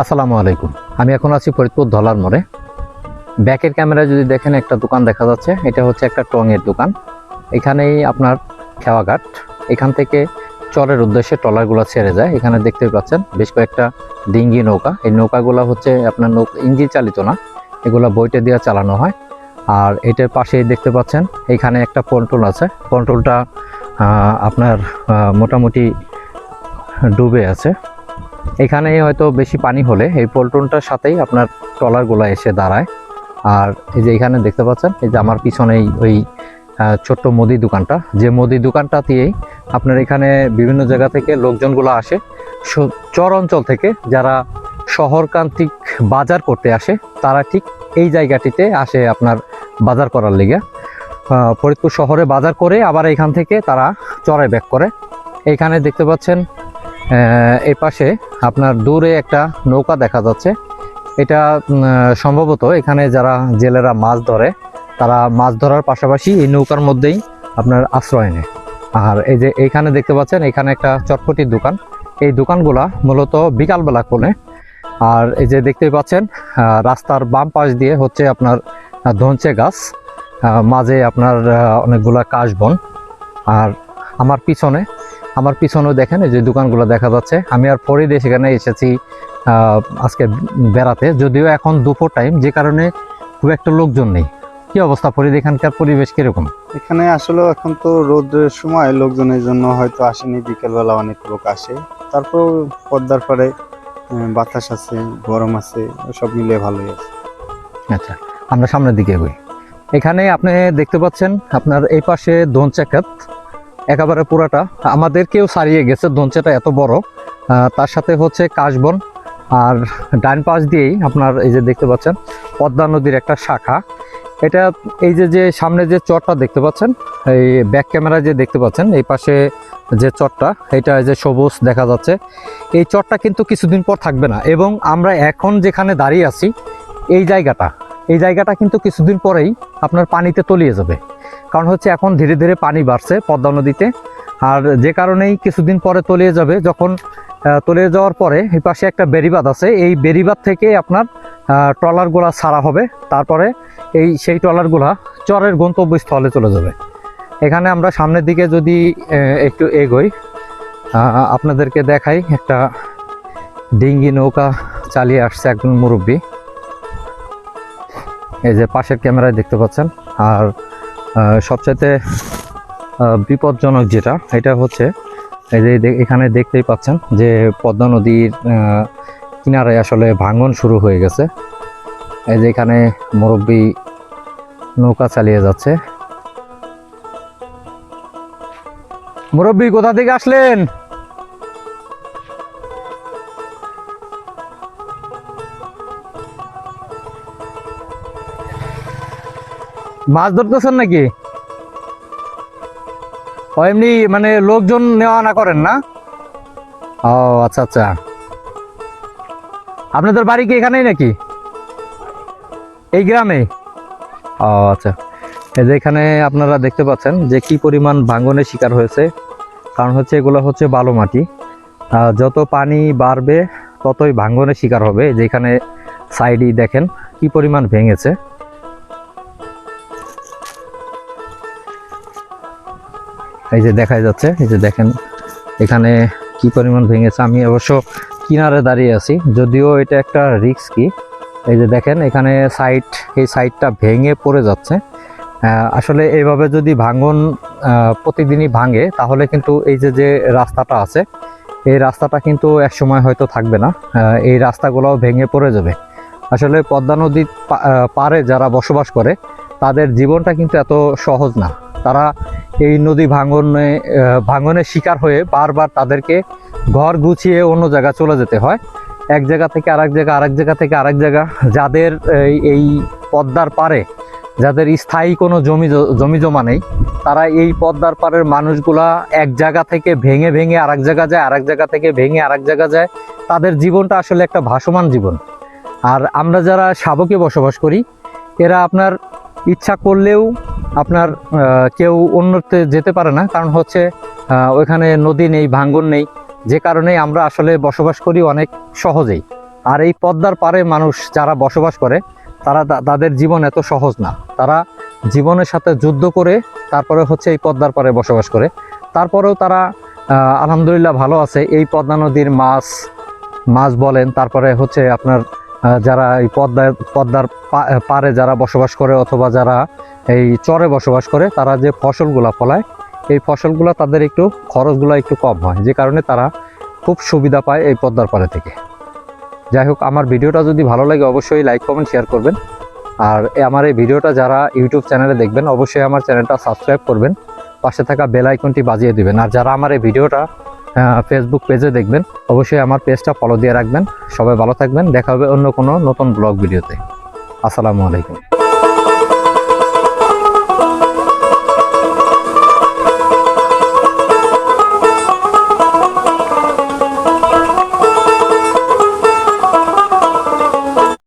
আসসালামু আলাইকুম। আমি এখন আছি ফরিদপুর ধলার মোড়ে। ব্যাকের ক্যামেরায় যদি দেখেন একটা দোকান দেখা যাচ্ছে, এটা হচ্ছে একটা টঙের দোকান। এখানেই আপনার খেওয়াঘাট, এখান থেকে চরের উদ্দেশ্যে ট্রলারগুলো ছেড়ে যায়। এখানে দেখতে পাচ্ছেন বেশ কয়েকটা ডিঙ্গি নৌকা। এই নৌকাগুলো হচ্ছে আপনার ইঞ্জিন চালিত না, এগুলো বইটে দিয়ে চালানো হয়। আর এটার পাশেই দেখতে পাচ্ছেন এখানে একটা পন্টুন আছে। পন্টুনটা আপনার মোটামুটি ডুবে আছে। এখানে হয়তো বেশি পানি হলে এই পল্টনটার সাথেই আপনার ট্রলারগুলো এসে দাঁড়ায়। আর এই যে এখানে দেখতে পাচ্ছেন, এই যে আমার পিছনেই ওই ছোট্ট মুদি দোকানটা, যে মুদি দোকানটা দিয়েই আপনার এখানে বিভিন্ন জায়গা থেকে লোকজনগুলো আসে। চর অঞ্চল থেকে যারা শহরকান্ত্রিক বাজার করতে আসে, তারা ঠিক এই জায়গাটিতে আসে আপনার বাজার করার লেগে। ফরিদপুর শহরে বাজার করে আবার এখান থেকে তারা চরে ব্যাক করে। এইখানে দেখতে পাচ্ছেন এই পাশে আপনার দূরে একটা নৌকা দেখা যাচ্ছে। এটা সম্ভবত এখানে যারা জেলেরা মাছ ধরে, তারা মাছ ধরার পাশাপাশি এই নৌকার মধ্যেই আপনার আশ্রয় নেয়। আর এই যে এইখানে দেখতে পাচ্ছেন, এখানে একটা চটপটির দোকান। এই দোকানগুলা মূলত বিকালবেলা খোলে। আর এই যে দেখতে পাচ্ছেন রাস্তার বাম পাশ দিয়ে হচ্ছে আপনার ধনচে গাছ, মাঝে আপনার অনেকগুলা কাশবন। আর আমার পিছনেও দেখেন এই যে দোকানগুলো দেখা যাচ্ছে। আমি আর ফরিদে সেখানে এসেছি আজকে বেড়াতে, যদিও এখন দুপুর টাইম, যে কারণে খুব একটা লোকজন নেই। কি অবস্থা ফরিদ, এখানকার পরিবেশ কিরকম? এখানে আসলে এখন তো রোদের সময় লোকজনের জন্য হয়তো আসেনি, বিকেলবেলা অনেক লোক আসে। তারপর পদ্মার পাড়ে বাতাস আছে, গরম আছে, সব মিলিয়ে ভালোই আছে। আচ্ছা, আমরা সামনের দিকে এগোই। এখানে আপনি দেখতে পাচ্ছেন আপনার এই পাশে ধনচা ক্ষেত, একেবারে পুরাটা আমাদেরকেও ছাড়িয়ে গেছে। ধনচাটা এত বড়, তার সাথে হচ্ছে কাশবন। আর ডান পাশ দিয়েই আপনার এই যে দেখতে পাচ্ছেন পদ্মা নদীর একটা শাখা। এটা এই যে সামনে যে চরটা দেখতে পাচ্ছেন, এই ব্যাক ক্যামেরায় যে দেখতে পাচ্ছেন এই পাশে যে চরটা, এটা যে সবুজ দেখা যাচ্ছে, এই চরটা কিন্তু কিছুদিন পর থাকবে না। এবং আমরা এখন যেখানে দাঁড়িয়ে আছি এই জায়গাটা কিন্তু কিছুদিন পরেই আপনার পানিতে তলিয়ে যাবে। কারণ হচ্ছে এখন ধীরে ধীরে পানি বাড়ছে পদ্মা নদীতে। আর যে কারণেই কিছুদিন পরে তলিয়ে যাবে। যখন তলিয়ে যাওয়ার পরে এই পাশে একটা বেড়িবাঁধ আছে, এই বেড়িবাঁধ থেকে আপনার ট্রলারগুলা ছাড়া হবে। তারপরে সেই ট্রলারগুলা চরের গন্তব্যস্থলে চলে যাবে। এখানে আমরা সামনের দিকে যদি একটু এগোই, আপনাদেরকে দেখাই একটা ডিঙ্গি নৌকা চালিয়ে আসছে একজন মুরব্বী। এই যে পাশের ক্যামেরায় দেখতে পাচ্ছেন। আর সবচাইতে বিপজ্জনক যেটা, এটা হচ্ছে এই যে এখানে দেখতেই পাচ্ছেন যে পদ্মা নদীর কিনারে আসলে ভাঙন শুরু হয়ে গেছে। এই যে এখানে মুরব্বী নৌকা চালিয়ে যাচ্ছে। মুরব্বী কোথা থেকে আসলেন? মাছ ধরতেছেন নাকি? এমনি মানে লোকজন নেওয়া আনা করেন না? ও আচ্ছা আচ্ছা, আপনাদের বাড়ি কি এখানেই নাকি, এই গ্রামে? ও আচ্ছা। এই যে এখানে আপনারা দেখতে পাচ্ছেন যে কি পরিমাণ ভাঙনের শিকার হয়েছে। কারণ হচ্ছে এগুলো হচ্ছে বালু মাটি, যত পানি বাড়বে ততই ভাঙনের শিকার হবে। যেখানে সাইডই দেখেন কি পরিমাণ ভেঙেছে। এই যে দেখা যাচ্ছে, এই যে দেখেন এখানে কি পরিমাণ ভেঙেছে। আমি অবশ্য কিনারে দাঁড়িয়ে আছি, যদিও এটা একটা রিস্কি। এই যে দেখেন এখানে এই সাইডটা ভেঙে পড়ে যাচ্ছে। আসলে এইভাবে যদি ভাঙন প্রতিদিনই ভাঙে, তাহলে কিন্তু এই যে রাস্তাটা আছে, এই রাস্তাটা কিন্তু এক সময় হয়তো থাকবে না। এই রাস্তাগুলোও ভেঙে পড়ে যাবে। আসলে পদ্মা নদীর পাড়ে যারা বসবাস করে, তাদের জীবনটা কিন্তু এত সহজ না। তারা এই নদী ভাঙনের শিকার হয়ে বারবার তাদেরকে ঘর গুছিয়ে অন্য জায়গা চলে যেতে হয়। এক জায়গা থেকে আরেক জায়গা, আরেক জায়গা থেকে আরেক জায়গা। যাদের এই পদ্মার পাড়ে যাদের স্থায়ী কোনো জমি জমা নেই, তারা এই পদ্মার পাড়ের মানুষগুলা এক জায়গা থেকে ভেঙে ভেঙে আরেক জায়গা যায়, আরেক জায়গা থেকে ভেঙে আরেক জায়গা যায়। তাদের জীবনটা আসলে একটা ভাসমান জীবন। আর আমরা যারা শাবকে বসবাস করি, এরা আপনার ইচ্ছা করলেও আপনার কেউ অন্যতে যেতে পারে না। কারণ হচ্ছে ওইখানে নদী নেই, ভাঙ্গন নেই, যে কারণে আমরা আসলে বসবাস করি অনেক সহজেই। আর এই পদ্মার পারে মানুষ যারা বসবাস করে তারা তাদের জীবন এত সহজ না। তারা জীবনের সাথে যুদ্ধ করে তারপরে হচ্ছে এই পদ্মার পারে বসবাস করে। তারপরেও তারা আলহামদুলিল্লাহ ভালো আছে। এই পদ্মা নদীর মাছ বলেন, তারপরে হচ্ছে আপনার যারা এই পদ্মার পারে যারা বসবাস করে অথবা যারা এই চরে বসবাস করে, তারা যে ফসলগুলা ফলায় এই ফসলগুলো তাদের একটু খরচগুলো একটু কম হয়, যে কারণে তারা খুব সুবিধা পায় এই পদ্মার পারে থেকে। যাই হোক, আমার ভিডিওটা যদি ভালো লাগে অবশ্যই লাইক কমেন্ট শেয়ার করবেন। আর আমার এই ভিডিওটা যারা ইউটিউব চ্যানেলে দেখবেন অবশ্যই আমার চ্যানেলটা সাবস্ক্রাইব করবেন, পাশে থাকা বেল আইকনটি বাজিয়ে দিবেন। আর যারা আমার এই ভিডিওটা ফেসবুক পেজে দেখবেন অবশ্যই আমার পেজটা ফলো দিয়ে রাখবেন। সবাই ভালো থাকবেন, দেখা হবে অন্য কোনো নতুন ব্লগ ভিডিওতে। আসসালামু আলাইকুম।